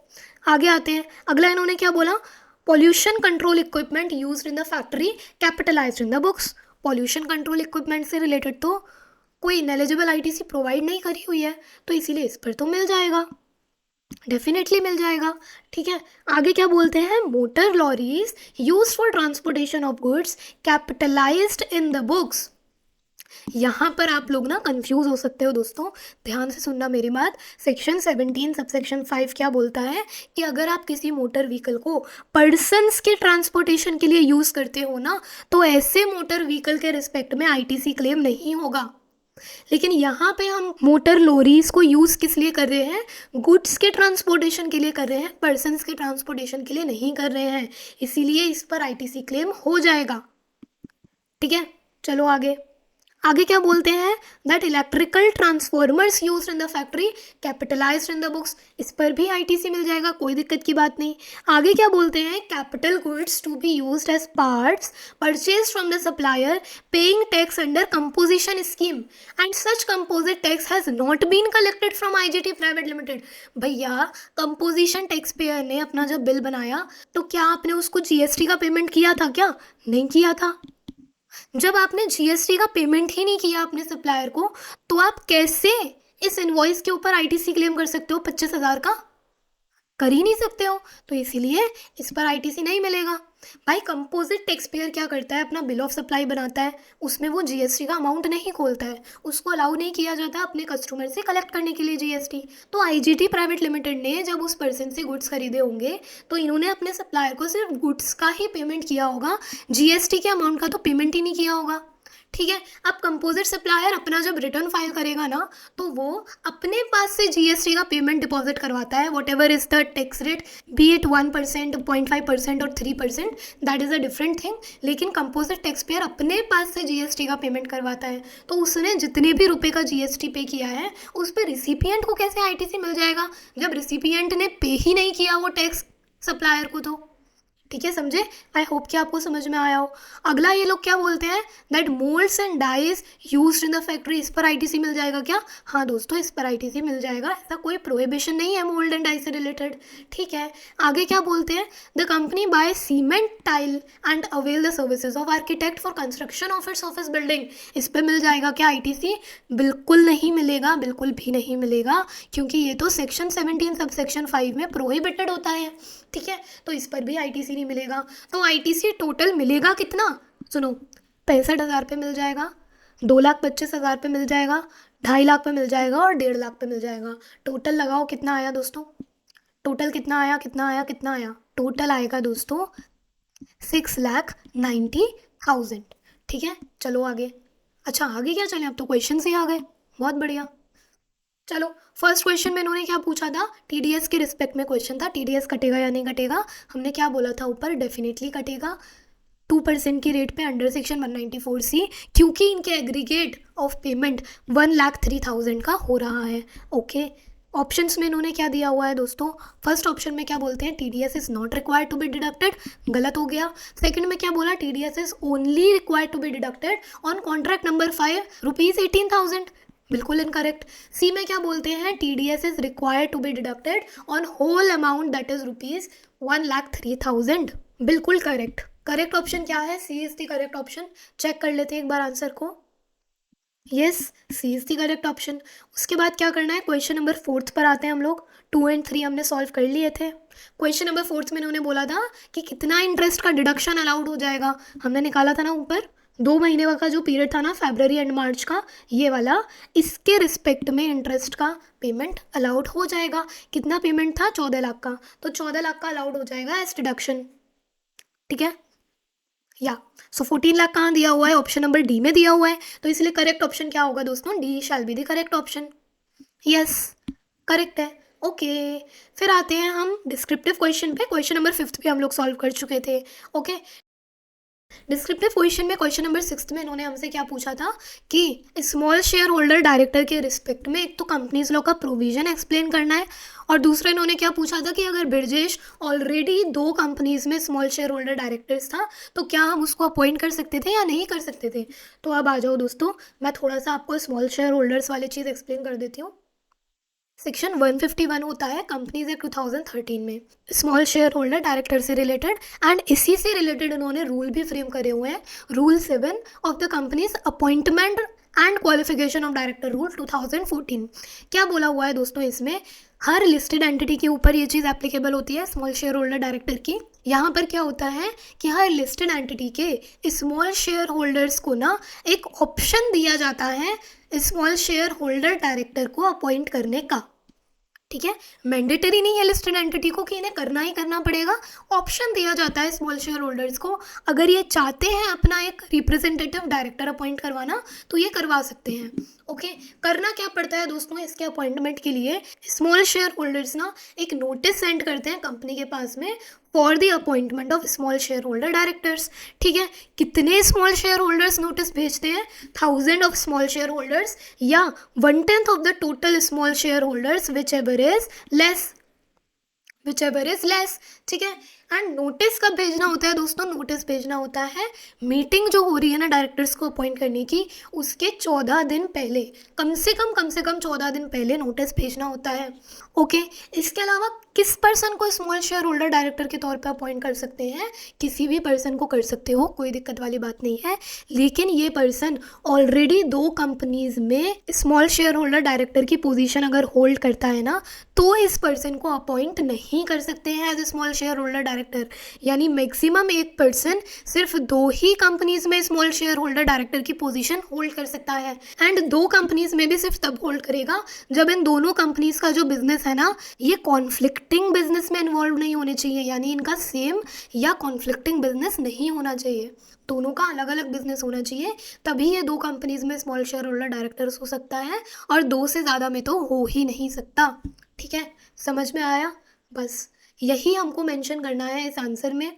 आगे आते हैं, अगला इन्होंने क्या बोला, pollution control equipment used in the factory capitalised in the books. Pollution control equipment से रिलेटेड तो कोई इनएलिजिबल ITC प्रोवाइड नहीं करी हुई है, तो इसीलिए इस पर तो मिल जाएगा, डेफिनेटली मिल जाएगा। ठीक है, आगे क्या बोलते हैं, motor lorries used for transportation of goods capitalised in the books. यहाँ पर आप लोग ना कंफ्यूज हो सकते हो दोस्तों, ध्यान से सुनना मेरी बात। सेक्शन 17 सबसेक्शन 5 क्या बोलता है कि अगर आप किसी मोटर व्हीकल को पर्सन्स के ट्रांसपोर्टेशन के लिए यूज़ करते हो ना, तो ऐसे मोटर व्हीकल के रिस्पेक्ट में ITC क्लेम नहीं होगा। लेकिन यहाँ पे हम मोटर लॉरीज को यूज़ किस लिए कर रहे हैं, गुड्स के ट्रांसपोर्टेशन के लिए कर रहे हैं, पर्सन्स के ट्रांसपोर्टेशन के लिए नहीं कर रहे हैं, इसीलिए इस पर ITC क्लेम हो जाएगा। ठीक है, चलो आगे। आगे क्या बोलते हैं, that electrical transformers used in the factory capitalised in the books. इस पर भी ITC मिल जाएगा, कोई दिक्कत की बात नहीं। आगे क्या बोलते हैं, capital goods to be used as parts purchase from the supplier paying tax under composition scheme and such composite tax has not been collected from IGT private limited. भैया, कंपोजिशन टैक्स पेयर ने अपना जब बिल बनाया तो क्या आपने उसको GST का पेमेंट किया था क्या, नहीं किया था। जब आपने GST का पेमेंट ही नहीं किया अपने सप्लायर को, तो आप कैसे इस इनवॉइस के ऊपर ITC क्लेम कर सकते हो 25,000 का, कर ही नहीं सकते हो, तो इसीलिए इस पर ITC नहीं मिलेगा। भाई, कंपोजिट टैक्स पेयर क्या करता है, अपना बिल ऑफ सप्लाई बनाता है, उसमें वो GST का अमाउंट नहीं खोलता है, उसको अलाउ नहीं किया जाता अपने कस्टमर से कलेक्ट करने के लिए GST। तो IGT प्राइवेट लिमिटेड ने जब उस पर्सन से गुड्स खरीदे होंगे तो इन्होंने अपने सप्लायर को सिर्फ गुड्स का ही पेमेंट किया होगा, GST के अमाउंट का तो पेमेंट ही नहीं किया होगा। ठीक है, अब कंपोजिट सप्लायर अपना जब रिटर्न फाइल करेगा ना, तो वो अपने पास से GST का पेमेंट डिपॉजिट करवाता है, what ever is the tax rate, B it 1%, 0.5% और 3%, that is a different thing. लेकिन कंपोजिट टैक्स पेयर अपने पास से GST का पेमेंट करवाता है, तो उसने जितने भी रुपए का GST पे किया है उस पर रिसिपिएंट को कैसे ITC मिल जाएगा, जब रिसिपिएंट ने पे ही नहीं किया वो टैक्स सप्लायर को। तो ठीक है, समझे, आई होप कि आपको समझ में आया हो। अगला ये लोग क्या बोलते हैं, that moulds and dies used in the factory, इस पर ITC मिल जाएगा क्या। हाँ दोस्तों, इस पर ITC मिल जाएगा, ऐसा कोई प्रोहिबिशन नहीं है मोल्ड एंड डाइज से रिलेटेड। ठीक है, आगे क्या बोलते हैं, the company by cement tile and avail the services of architect for construction of its office building, इस पर मिल जाएगा क्या ITC, बिल्कुल नहीं मिलेगा, बिल्कुल भी नहीं मिलेगा, क्योंकि ये तो सेक्शन 17 सबसेक्शन 5 में प्रोहिबिटेड होता है। ठीक है, तो इस पर भी ITC नहीं मिलेगा। तो ITC टोटल मिलेगा कितना, सुनो, 65,000 पे मिल जाएगा, 2,25,000 पे मिल जाएगा, 2.5 लाख पे मिल जाएगा और 1.5 लाख पे मिल जाएगा। टोटल लगाओ कितना आया दोस्तों, टोटल कितना आया, कितना आया, कितना आया, टोटल आएगा दोस्तों 6,90,000। ठीक है, चलो आगे। अच्छा, आगे क्या चलें, अब तो क्वेश्चन ही आ गए, बहुत बढ़िया। चलो, फर्स्ट क्वेश्चन में इन्होंने क्या पूछा था, TDS के रिस्पेक्ट में क्वेश्चन था, TDS कटेगा या नहीं कटेगा। हमने क्या बोला था ऊपर, डेफिनेटली कटेगा। 2% की रेट पे अंडर सेक्शन 194C, क्योंकि इनके एग्रीगेट ऑफ पेमेंट 1,03,000 का हो रहा है। ओके, ऑप्शंस में इन्होंने क्या दिया हुआ है दोस्तों? फर्स्ट ऑप्शन में क्या बोलते हैं? TDS is not required to be deducted, गलत हो गया। सेकंड में क्या बोला? TDS is only required to be deducted on contract number 5 ₹18,000, बिल्कुल इनकरेक्ट। सी में क्या बोलते हैं? TDS is required to be deducted on whole amount that is ₹1,03,000, बिल्कुल करेक्ट। करेक्ट ऑप्शन क्या है? C is the correct option. Check कर लेते हैं एक बार आंसर को। Yes, C is the correct option. उसके बाद क्या करना है? क्वेश्चन नंबर 4 पर आते हैं हम लोग। 2 और 3 हमने सॉल्व कर लिए थे। क्वेश्चन नंबर 4 में इन्होंने बोला था कि कितना इंटरेस्ट का डिडक्शन अलाउड हो जाएगा। हमने निकाला था ना ऊपर, 2 महीने का जो पीरियड था ना, फरवरी एंड मार्च का, ये वाला, इसके रिस्पेक्ट में इंटरेस्ट का पेमेंट अलाउड हो जाएगा। कितना पेमेंट था? 14 लाख का, तो 14 लाख का अलाउड हो जाएगा एज डिडक्शन। ठीक है, या सो 14 लाख कहाँ दिया हुआ है? ऑप्शन नंबर डी में दिया हुआ है, तो इसलिए करेक्ट ऑप्शन क्या होगा दोस्तों? D shell be the correct option. Yes, correct है। ओके, फिर आते हैं हम डिस्क्रिप्टिव क्वेश्चन पे। क्वेश्चन नंबर 5 भी हम लोग सॉल्व कर चुके थे। ओके, डिस्क्रिप्टिव क्वेश्चन में क्वेश्चन नंबर 6 में इन्होंने हमसे क्या पूछा था कि स्मॉल शेयर होल्डर डायरेक्टर के रिस्पेक्ट में एक तो कंपनीज लॉ का प्रोविजन एक्सप्लेन करना है, और दूसरा इन्होंने क्या पूछा था कि अगर ब्रजेश ऑलरेडी 2 कंपनीज में स्मॉल शेयर होल्डर डायरेक्टर्स था तो क्या हम उसको अपॉइंट कर सकते थे या नहीं कर सकते थे। तो अब आ जाओ दोस्तों, मैं थोड़ा सा आपको स्मॉल शेयर होल्डर्स वाली चीज़ एक्सप्लेन कर देती हूँ। सेक्शन 151 होता है कंपनीज एक्ट 2013 में, स्मॉल शेयर होल्डर डायरेक्टर से रिलेटेड, एंड इसी से रिलेटेड उन्होंने रूल भी फ्रेम करे हुए हैं। Rule 7 of the companies appointment and qualification of director rule 2014। क्या बोला हुआ है दोस्तों इसमें? हर लिस्टेड एंटिटी के ऊपर ये चीज़ एप्लीकेबल होती है स्मॉल शेयर होल्डर डायरेक्टर की। यहाँ पर क्या होता है कि हर लिस्टेड एंटिटी के स्मॉल शेयर होल्डर्स को ना एक ऑप्शन दिया जाता है स्मॉल शेयर होल्डर डायरेक्टर को अपॉइंट करने का। ठीक है, मैंडेटरी नहीं है लिस्टेड एंटिटी को कि इन्हें करना ही करना पड़ेगा, ऑप्शन दिया जाता है स्मॉल शेयर होल्डर्स को। अगर ये चाहते हैं अपना एक रिप्रेजेंटेटिव डायरेक्टर अपॉइंट करवाना तो ये करवा सकते हैं। ओके, करना क्या पड़ता है दोस्तों इसके अपॉइंटमेंट के लिए? स्मॉल शेयर होल्डर्स ना एक नोटिस सेंड करते हैं कंपनी के पास में for the appointment of small share holder directors. ठीक है, कितने स्मॉल शेयर होल्डर्स नोटिस भेजते हैं? 1000 ऑफ स्मॉल शेयर होल्डर्स या 1/10 of the total small share holders which ever is less. ठीक है, एंड नोटिस कब भेजना होता है दोस्तों? नोटिस भेजना होता है मीटिंग जो हो रही है ना डायरेक्टर्स को अपॉइंट करने की, उसके 14 दिन पहले, कम से कम 14 दिन पहले नोटिस भेजना होता है। ओके, इसके अलावा किस पर्सन को स्मॉल शेयर होल्डर डायरेक्टर के तौर पे अपॉइंट कर सकते हैं? किसी भी पर्सन को कर सकते हो, कोई दिक्कत वाली बात नहीं है, लेकिन ये पर्सन ऑलरेडी 2 कंपनीज में स्मॉल शेयर होल्डर डायरेक्टर की पोजीशन अगर होल्ड करता है ना, तो इस पर्सन को अपॉइंट नहीं कर सकते हैं as a small share holder director. यानी मैक्सिमम एक पर्सन सिर्फ 2 ही कंपनीज में स्मॉल शेयर होल्डर डायरेक्टर की पोजीशन होल्ड कर सकता है, एंड 2 कंपनीज में भी सिर्फ तब होल्ड करेगा जब इन दोनों कंपनीज का जो बिजनेस है ना, ये कॉन्फ्लिक्टिंग बिजनेस में इन्वॉल्व नहीं होने चाहिए, यानी इनका सेम या कॉन्फ्लिक्टिंग बिजनेस नहीं होना चाहिए, दोनों का अलग अलग बिजनेस होना चाहिए, तभी ये 2 कंपनीज में स्मॉल शेयर होल्डर डायरेक्टर्स हो सकता है, और 2 से ज़्यादा में तो हो ही नहीं सकता। ठीक है, समझ में आया? बस यही हमको मेंशन करना है इस आंसर में।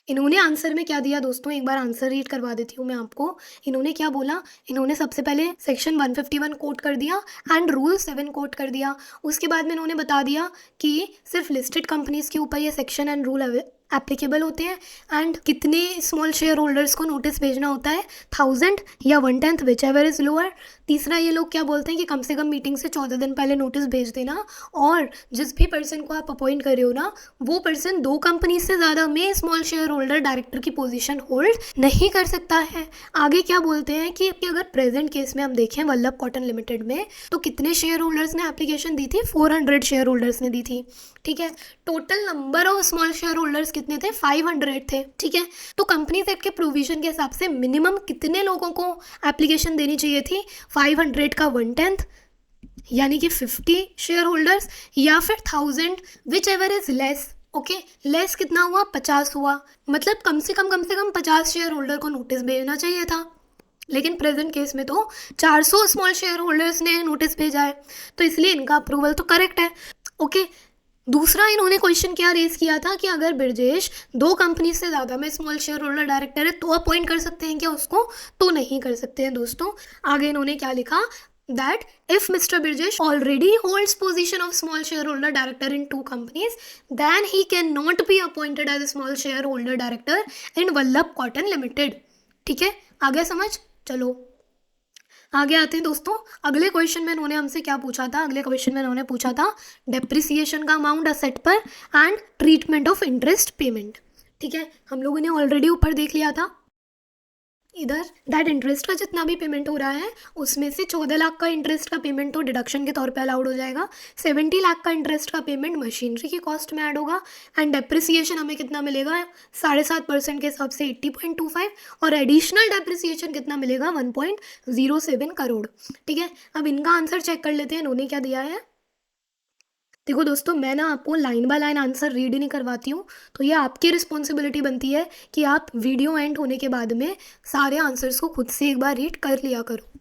इन्होंने आंसर में क्या दिया दोस्तों, एक बार आंसर रीड करवा देती हूँ मैं आपको। इन्होंने क्या बोला? इन्होंने सबसे पहले सेक्शन 151 कोट कर दिया एंड रूल 7 कोट कर दिया। उसके बाद में इन्होंने बता दिया कि सिर्फ लिस्टेड कंपनीज के ऊपर ये सेक्शन एंड रूल एप्लीकेबल होते हैं, एंड कितने स्मॉल शेयर होल्डर्स को नोटिस भेजना होता है, 1000 या 1/10 विच एवर इज़ लोअर। तीसरा, ये लोग क्या बोलते हैं कि कम से कम मीटिंग से 14 दिन पहले नोटिस भेज देना, और जिस भी पर्सन को आप अपॉइंट कर रहे हो ना, वो पर्सन 2 कंपनी से ज़्यादा में स्मॉल शेयर होल्डर डायरेक्टर की पोजीशन होल्ड नहीं कर सकता है। आगे क्या बोलते हैं कि अगर प्रेजेंट केस में हम देखें वल्लभ कॉटन लिमिटेड में, तो कितने शेयर होल्डर्स ने एप्लीकेशन दी थी? 400 शेयर होल्डर्स ने दी थी। ठीक है, total number of small share holders कितने थे? 500 थे। ठीक है, तो कंपनीज एक्ट के प्रोविजन के हिसाब से मिनिमम कितने लोगों को एप्लीकेशन देनी चाहिए थी? 500 का 1/10 यानी कि 50 शेयर होल्डर्स, या फिर 1000 विच ever is less. Okay, less कितना हुआ? 50 हुआ, मतलब कम से कम 50 शेयर होल्डर को नोटिस भेजना चाहिए था, लेकिन प्रेजेंट केस में तो 400 स्मॉल शेयर होल्डर्स ने नोटिस भेजा है, तो इसलिए इनका अप्रूवल तो करेक्ट है। ओके, दूसरा इन्होंने क्वेश्चन क्या रेज किया था कि अगर ब्रजेश 2 कंपनी से ज़्यादा में स्मॉल शेयर होल्डर डायरेक्टर है तो अपॉइंट कर सकते हैं क्या उसको, तो नहीं कर सकते हैं दोस्तों। आगे इन्होंने क्या लिखा, that if Mr. Birjesh already holds position of small shareholder director in 2 companies, then he cannot be appointed as a small shareholder director in Vallabh Cotton Limited। ठीक है, आ गया समझ। चलो आगे आते हैं दोस्तों। अगले क्वेश्चन में इन्होंने हमसे क्या पूछा था, अगले क्वेश्चन में इन्होंने पूछा था डेप्रिसिएशन का अमाउंट असेट पर and treatment of interest payment. ठीक है, हम लोगों ने ऑलरेडी ऊपर देख लिया था। इधर दैट इंटरेस्ट का जितना भी पेमेंट हो रहा है उसमें से 14 लाख का इंटरेस्ट का पेमेंट तो डिडक्शन के तौर पे अलाउड हो जाएगा, 70 लाख का इंटरेस्ट का पेमेंट मशीनरी की कॉस्ट में ऐड होगा, एंड डेप्रिसिएशन हमें कितना मिलेगा 7.5% के हिसाब से 80.25, और एडिशनल डेप्रिसिएशन कितना मिलेगा 1.07 करोड़। ठीक है, अब इनका आंसर चेक कर लेते हैं इन्होंने क्या दिया है। देखो दोस्तों, मैं ना आपको line by line answer read ही नहीं करवाती हूँ, तो ये आपकी रिस्पॉन्सिबिलिटी बनती है कि आप वीडियो एंड होने के बाद में सारे आंसर्स को खुद से एक बार रीड कर लिया करो।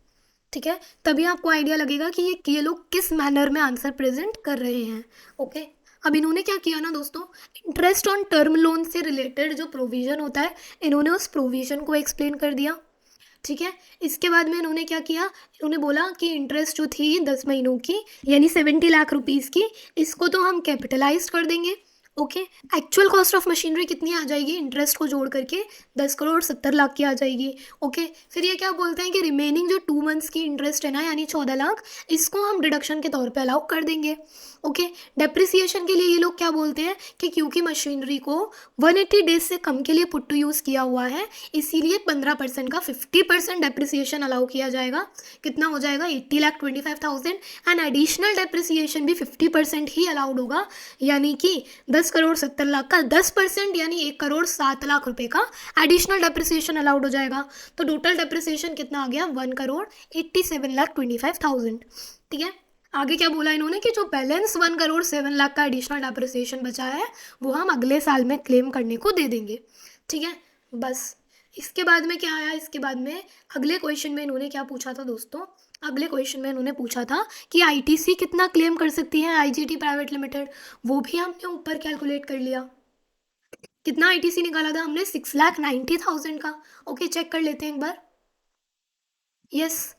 ठीक है, तभी आपको आइडिया लगेगा कि ये लोग किस मैनर में आंसर प्रेजेंट कर रहे हैं। ओके, अब इन्होंने क्या किया ना दोस्तों, इंटरेस्ट ऑन टर्म लोन से रिलेटेड जो प्रोविज़न होता है इन्होंने उस प्रोविज़न को एक्सप्लेन कर दिया। ठीक है, इसके बाद में इन्होंने क्या किया, इन्होंने बोला कि इंटरेस्ट जो थी 10 महीनों की यानी 70 लाख रुपीज़ की, इसको तो हम कैपिटलाइज कर देंगे। Okay, actual cost of machinery कितनी आ जाएगी इंटरेस्ट को जोड़ करके 10,70,00,000 की आ जाएगी। ओके, फिर ये क्या बोलते हैं कि रिमेनिंग जो 2 मंथ्स की इंटरेस्ट है ना यानी 14 लाख, इसको हम डिडक्शन के तौर पे अलाउ कर देंगे। ओके, डेप्रिसिएशन के लिए ये लोग क्या बोलते हैं कि क्योंकि मशीनरी को 180 डेज से कम के लिए पुट टू यूज़ किया हुआ है इसीलिए 15% का 50% डेप्रिसिएशन अलाउ किया जाएगा। कितना हो जाएगा 80,25,000, एंड एडिशनल डेप्रिसिएशन भी 50% ही अलाउड होगा, यानी कि 10,70,00,000 का 10% यानी 1,07,00,000 रुपये का एडिशनल डेप्रिसिएशन अलाउड हो जाएगा। तो टोटल डेप्रिसिएशन कितना आ गया 1,87,25,000। ठीक है, आगे क्या बोला इन्होंने कि जो बैलेंस 1,07,00,000 का एडिशनल डेप्रिसिएशन बचा है वो हम अगले साल में क्लेम करने को दे देंगे। ठीक है, बस इसके बाद में क्या आया, इसके बाद में अगले क्वेश्चन में इन्होंने क्या पूछा था दोस्तों, अगले क्वेश्चन में इन्होंने पूछा था कि आईटीसी कितना क्लेम कर सकती है आईजीटी प्राइवेट लिमिटेड, वो भी हमने ऊपर कैलकुलेट कर लिया। कितना आईटीसी निकाला था हमने 6,90,000 का। ओके, चेक कर लेते हैं एक बार। यस,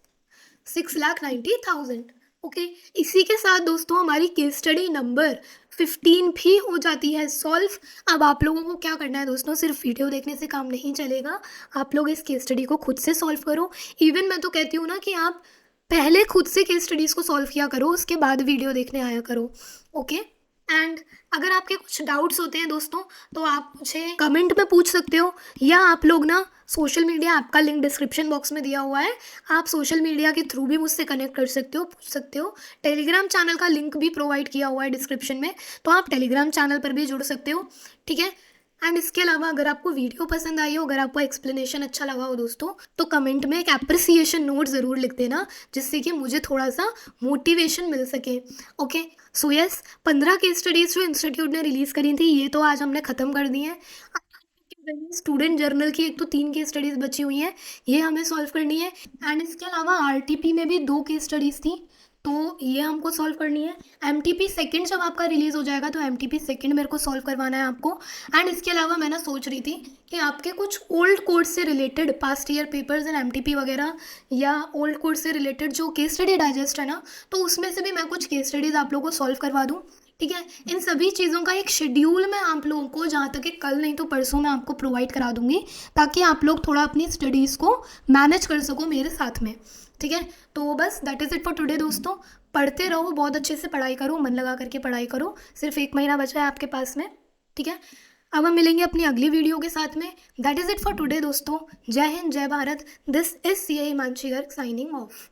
6,90,000। ओके, इसी के साथ दोस्तों हमारी केस स्टडी नंबर 15 भी हो जाती है सॉल्व। अब आप लोगों को क्या करना है दोस्तों, सिर्फ वीडियो देखने से काम नहीं चलेगा, आप लोग इस केस स्टडी को खुद से सॉल्व करो। इवन मैं तो कहती हूँ ना कि आप पहले खुद से केस स्टडीज़ को सॉल्व किया करो, उसके बाद वीडियो देखने आया करो। ओके, एंड अगर आपके कुछ डाउट्स होते हैं दोस्तों तो आप मुझे कमेंट में पूछ सकते हो, या आप लोग ना सोशल मीडिया ऐप का लिंक डिस्क्रिप्शन बॉक्स में दिया हुआ है, आप सोशल मीडिया के थ्रू भी मुझसे कनेक्ट कर सकते हो, पूछ सकते हो। टेलीग्राम चैनल का लिंक भी प्रोवाइड किया हुआ है डिस्क्रिप्शन में, तो आप टेलीग्राम चैनल पर भी जुड़ सकते हो। ठीक है, एंड इसके अलावा अगर आपको वीडियो पसंद आई हो, अगर आपको एक्सप्लेनेशन अच्छा लगा हो दोस्तों, तो कमेंट में एक एप्रिसिएशन नोट ज़रूर लिख देना, जिससे कि मुझे थोड़ा सा मोटिवेशन मिल सके। Okay, so yes, 15 case studies जो इंस्टीट्यूट ने रिलीज़ करी थी ये तो आज हमने ख़त्म कर दी हैं। स्टूडेंट जर्नल की एक तो 3 केस स्टडीज़ बची हुई हैं, ये हमें सॉल्व करनी है, एंड इसके अलावा आरटीपी में भी 2 केस स्टडीज़ थी, तो ये हमको सॉल्व करनी है। एमटीपी सेकंड जब आपका रिलीज़ हो जाएगा तो एमटीपी सेकंड मेरे को सॉल्व करवाना है आपको। एंड इसके अलावा मैं ना सोच रही थी कि आपके कुछ ओल्ड कोर्स से related past year papers and MTP वगैरह, या ओल्ड कोर्स से रिलेटेड जो केस स्टडी डाइजेस्ट है ना, तो उसमें से भी मैं कुछ केस स्टडीज़ आप लोगों को सॉल्व करवा दूँ। ठीक है, इन सभी चीज़ों का एक शेड्यूल मैं आप लोगों को जहाँ तक कि कल नहीं तो परसों मैं आपको प्रोवाइड करा दूँगी, ताकि आप लोग थोड़ा अपनी स्टडीज़ को मैनेज कर सको मेरे साथ में। ठीक है, तो बस that is it for today दोस्तों। पढ़ते रहो, बहुत अच्छे से पढ़ाई करो, मन लगा करके पढ़ाई करो, सिर्फ 1 महीना बचा है आपके पास में। ठीक है, अब हम मिलेंगे अपनी अगली वीडियो के साथ में। That is it for today दोस्तों। जय हिंद, जय Bharat. This is CA Himanshi Garg signing off.